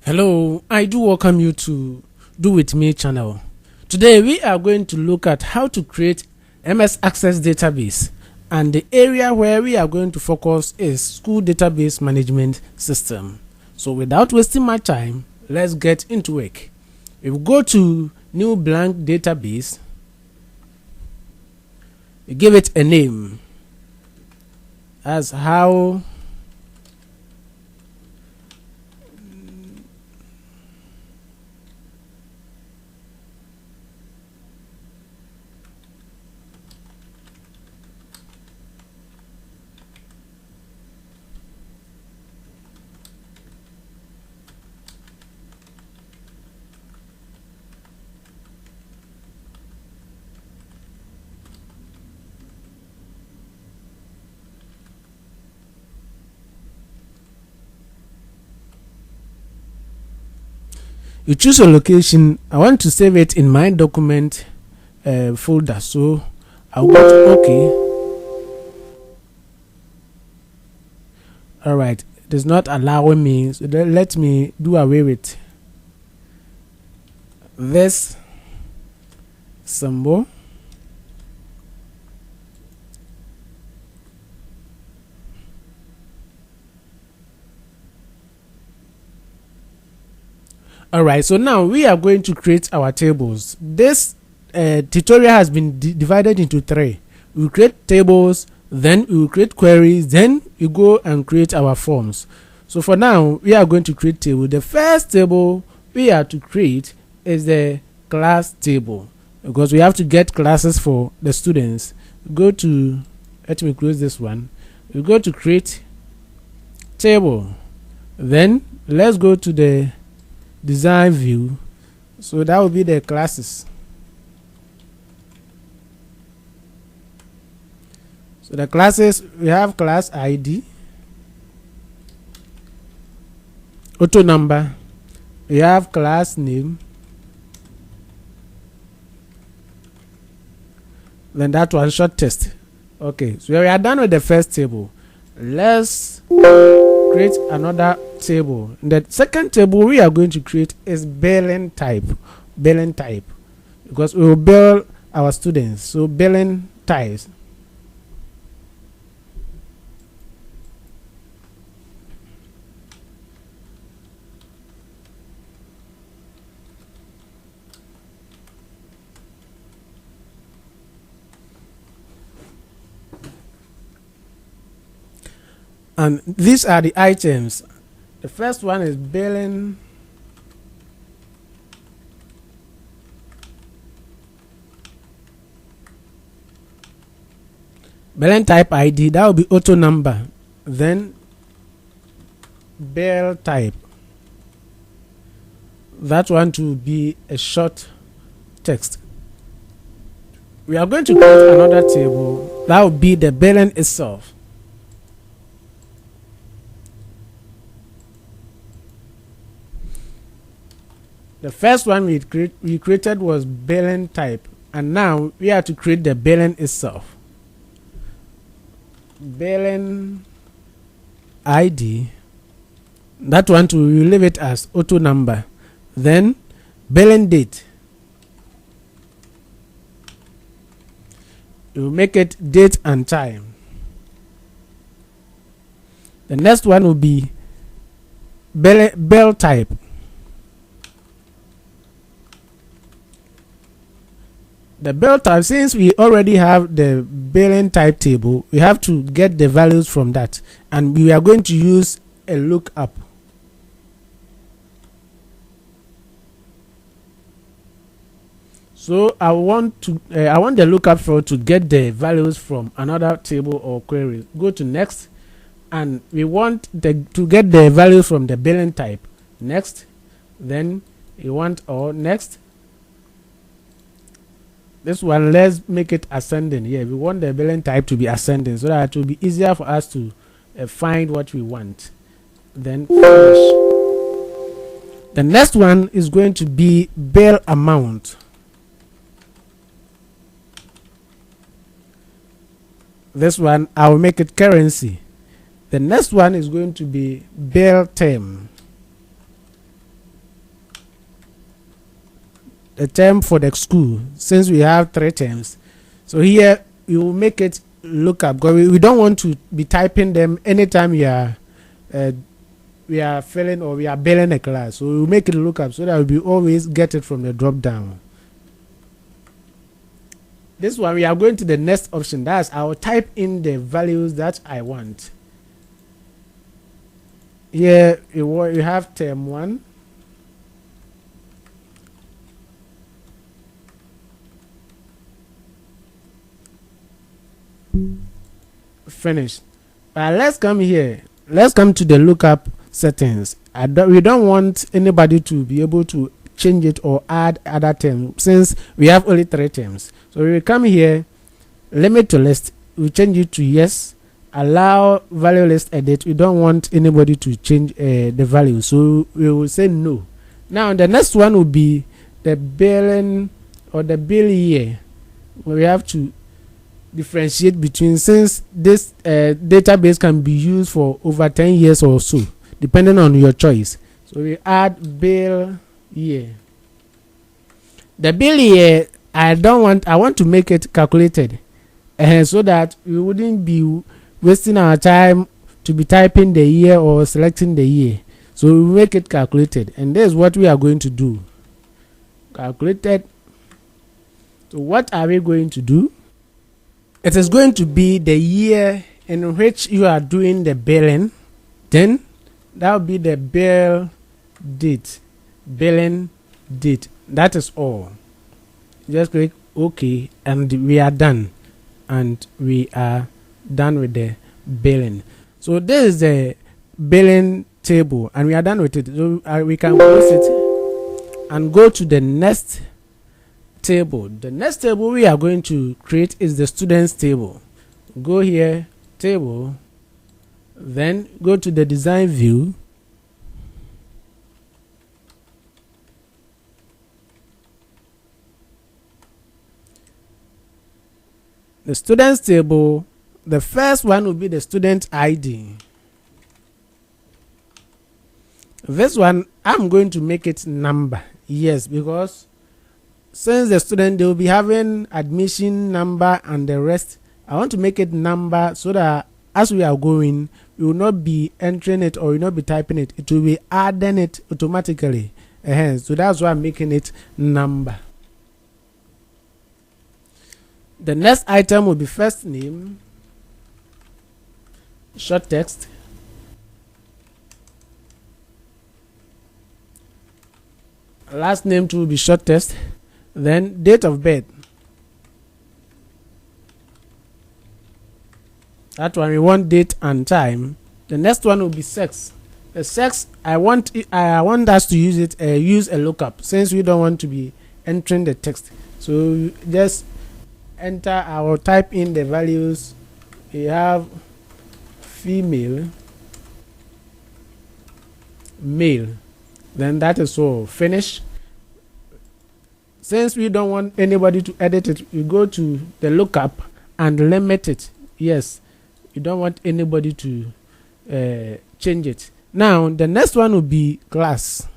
Hello, I do welcome you to Do With Me channel. Today we are going to look at how to create MS Access database, and the area where we are going to focus is school database management system. So without wasting my time, let's get into it. If we go to new blank database, we give it a name as how you choose a location. I want to save it in my document folder, so I'll go to OK. Alright, it is not allowing me, so let me do away with this symbol. Alright, so now we are going to create our tables. This tutorial has been divided into three. We will create tables, then we will create queries, then we go and create our forms. So for now, we are going to create table. The first table we are to create is the class table, because we have to get classes for the students. Go to, let me close this one. We go to create table. Then let's go to the design view, so that will be the classes. So the classes, we have class ID, auto number, we have class name, then that one short test. Okay, so we are done with the first table. Let's create another table. The second table we are going to create is billing type, because we will bill our students. So billing types. And these are the items. The first one is billing type ID, that will be auto number. Then bill type, that one to be a short text. We are going to create another table, that will be the billing itself. The first one we created was billing type, and now we have to create the billing itself. Billing ID, that one to we leave it as auto number. Then billing date, you make it date and time. The next one will be bill type. The bill type, since we already have the billing type table, we have to get the values from that, and we are going to use a lookup. So I want the lookup for to get the values from another table or query. Go to next, and we want to get the values from the billing type. Next, then you want next. This one, let's make it ascending. Yeah, we want the billing type to be ascending, so that it will be easier for us to find what we want. Then finish. The next one is going to be bill amount. This one, I will make it currency. The next one is going to be bill term. the term for the school, since we have 3 terms. So here we will make it lookup, because we don't want to be typing them anytime we are filling or we are billing a class. So we will make it lookup so that we always get it from the drop down. This one, we are going to the next option. That's I will type in the values that I want. Here you have term 1. Finish. But let's come here. Let's come to the lookup settings. We don't want anybody to be able to change it or add other terms, since we have only 3 terms. So we will come here, limit to list. We change it to yes. Allow value list edit. We don't want anybody to change the value, so we will say no. Now the next one will be the billing or the bill year. We have to differentiate between, since this database can be used for over 10 years or so, depending on your choice. So we add bill year. The bill year, I want to make it calculated, so that we wouldn't be wasting our time to be typing the year or selecting the year. So we make it calculated, and this is what we are going to do. Calculated. So what are we going to do? It is going to be the year in which you are doing the billing. Then that will be the bill date, billing date. That is all. Just click OK, and we are done. And we are done with the billing. So this is the billing table, and we are done with it. So we can close it and go to the next table. The next table we are going to create is the students table. Go here, table, then go to the design view. The students table, the first one will be the student ID. This one I'm going to make it number. Yes, because since the student, they will be having admission number and the rest. I want to make it number so that as we are going, we will not be entering it or we will not be typing it. It will be adding it automatically. So that's why I'm making it number. The next item will be first name, short text, last name too will be short text. Then date of birth. That one we want date and time. The next one will be sex. The sex, I want us to use a lookup, since we don't want to be entering the text. So just enter or type in the values. We have female, male. Then that is all. Finish. Since we don't want anybody to edit it, we go to the lookup and limit it. Yes, you don't want anybody to change it. Now the next one will be class.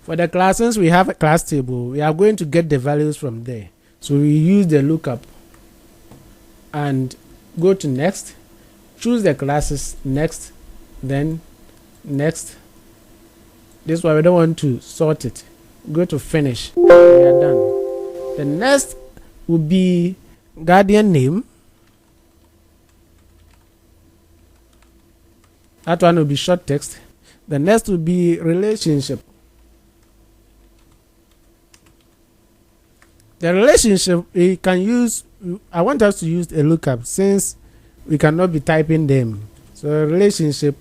For the class, since we have a class table, we are going to get the values from there. So we use the lookup and go to next, choose the classes, next, then next. This one we don't want to sort it. Go to finish. We are done. The next will be guardian name. That one will be short text. The next will be relationship. The relationship we can use. I want us to use a lookup since we cannot be typing them. So relationship,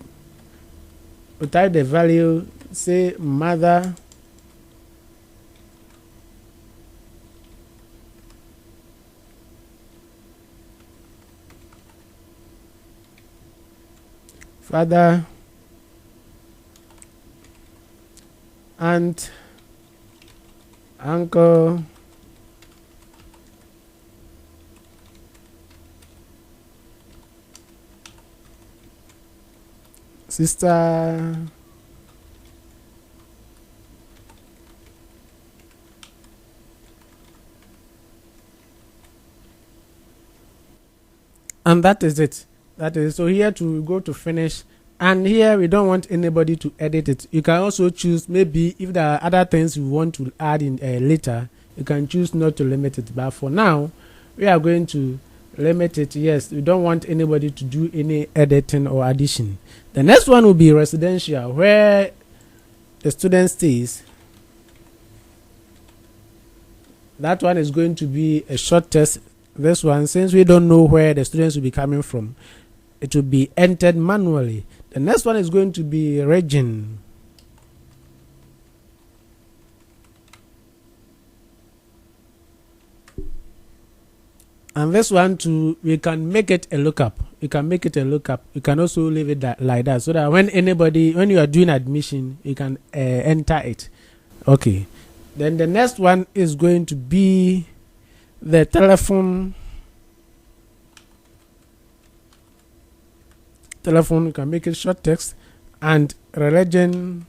we type the value, say mother, father, aunt, uncle, sister. And that is it. That is so. Here to go to finish, and here we don't want anybody to edit it. You can also choose, maybe if there are other things you want to add in later, you can choose not to limit it. But for now, we are going to limit it. Yes, we don't want anybody to do any editing or addition. The next one will be residential, where the student stays. That one is going to be a short test. This one, since we don't know where the students will be coming from, it will be entered manually. The next one is going to be region. And this one too, we can make it a lookup. You can make it a lookup. You can also leave it like that, so that when you are doing admission, you can enter it. Okay. Then the next one is going to be the telephone. You can make it short text, and religion.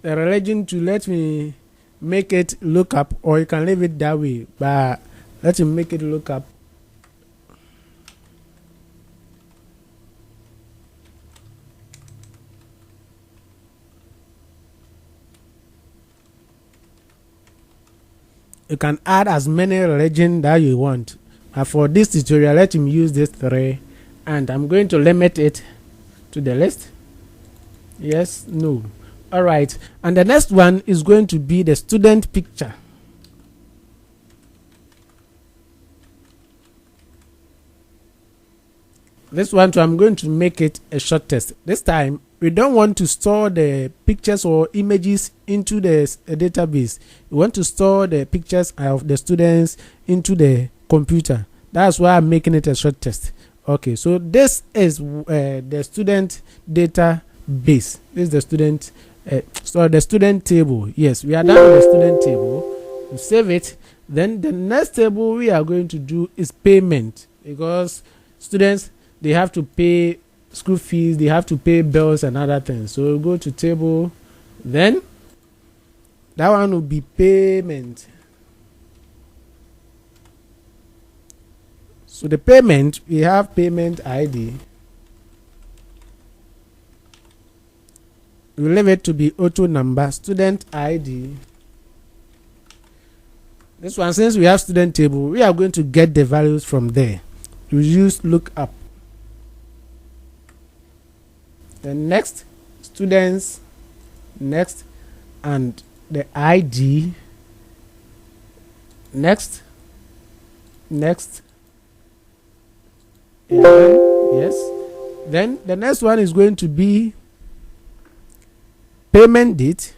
The religion to let me make it lookup, or you can leave it that way, but let me make it lookup. You can add as many religion that you want. For this tutorial, let him use this 3, and I'm going to limit it to the list. Yes, no. All right. And the next one is going to be the student picture. This one too, I'm going to make it a short test. This time, we don't want to store the pictures or images into the database. We want to store the pictures of the students into the computer. That's why I'm making it a short test. Okay, so this is the student database. This is the student, the student table. Yes, we are done with the student table. We save it. Then the next table we are going to do is payment, because students, they have to pay school fees, they have to pay bills and other things. So we'll go to table, then that one will be payment. So the payment, we have payment ID. We leave it to be auto number, student ID. This one, since we have student table, we are going to get the values from there. We use lookup. The next, students, next, and the ID, next, yes. Then the next one is going to be payment date.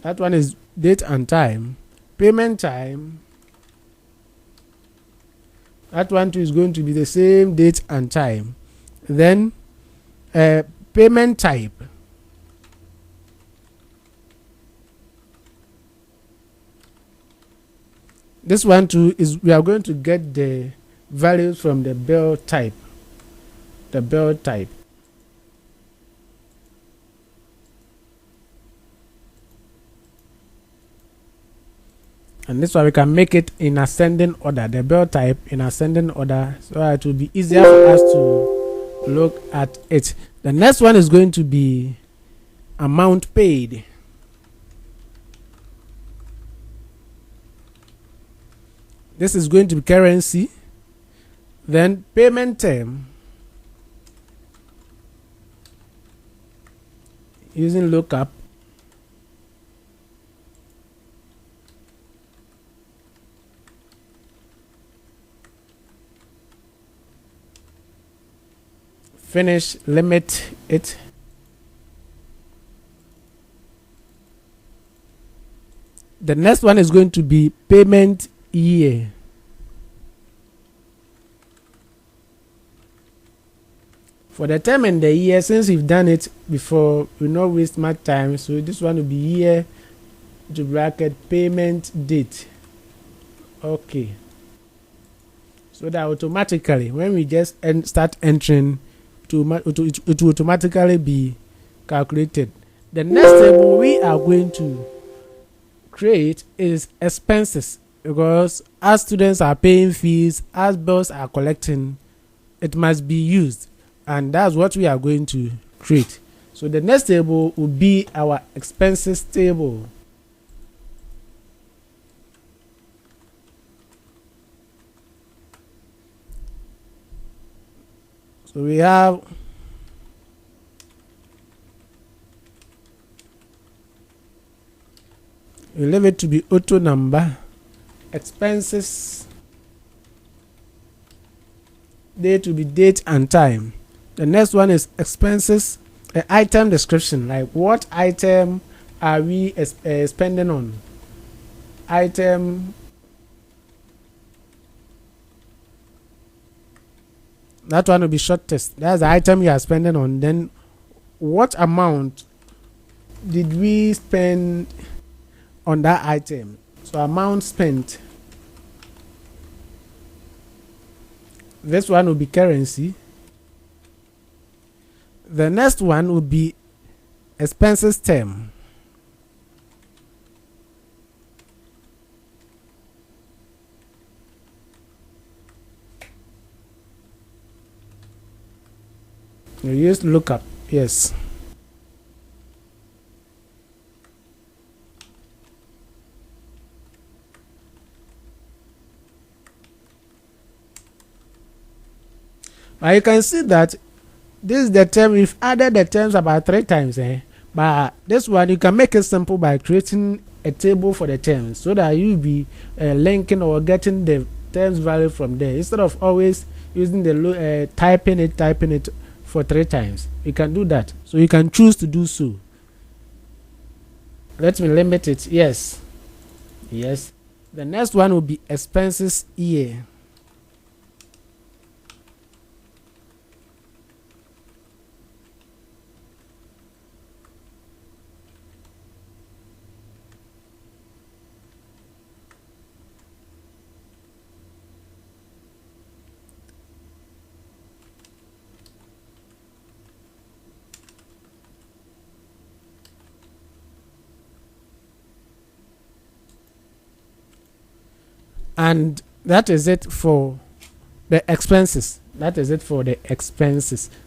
That one is date and time. Payment time. That one too is going to be the same date and time. Then payment type. This one too is, we are going to get the values from the bill type. The bill type. And this one we can make it in ascending order, the bill type in ascending order, so it will be easier for us to look at it. The next one is going to be amount paid. This is going to be currency. Then payment term, using lookup. Finish, limit it. The next one is going to be payment year. For the term and the year, since we've done it before, we not waste much time. So this one will be year to bracket payment date. Okay. So so that automatically when we just start entering it will automatically be calculated. The next table we are going to create is expenses, because as students are paying fees, as bills are collecting, it must be used, and that's what we are going to create. So the next table will be our expenses table. So we have we leave it to be auto number, expenses, date to be date and time. The next one is expenses, item description, like what item are we spending on. Item, that one will be short test. That's the item you are spending on. Then what amount did we spend on that item? So amount spent. This one will be currency. The next one will be expenses term. You use lookup, yes. But you can see that this is the term. We've added the terms about 3 times, but this one you can make it simple by creating a table for the terms, so that you'll be linking or getting the terms value from there, instead of always using the typing it for 3 times. You can do that, so you can choose to do so. Let me limit it. Yes. The next one will be expenses year. And that is it for the expenses.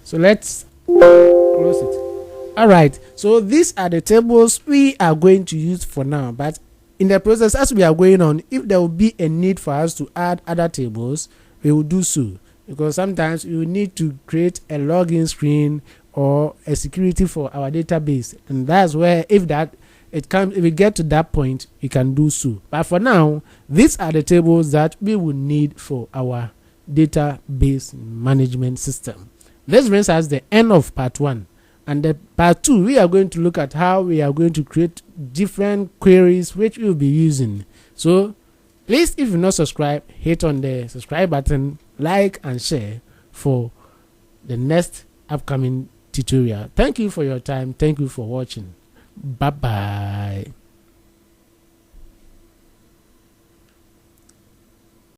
So let's close it. All right, so these are the tables we are going to use for now, but in the process, as we are going on, if there will be a need for us to add other tables, we will do so, because sometimes we will need to create a login screen or a security for our database, and that's where if we get to that point, we can do so. But for now, these are the tables that we will need for our database management system. This brings us the end of part 1. And the part 2, we are going to look at how we are going to create different queries which we will be using. So please, if you're not subscribed, hit on the subscribe button, like and share for the next upcoming tutorial. Thank you for your time. Thank you for watching. Bye bye.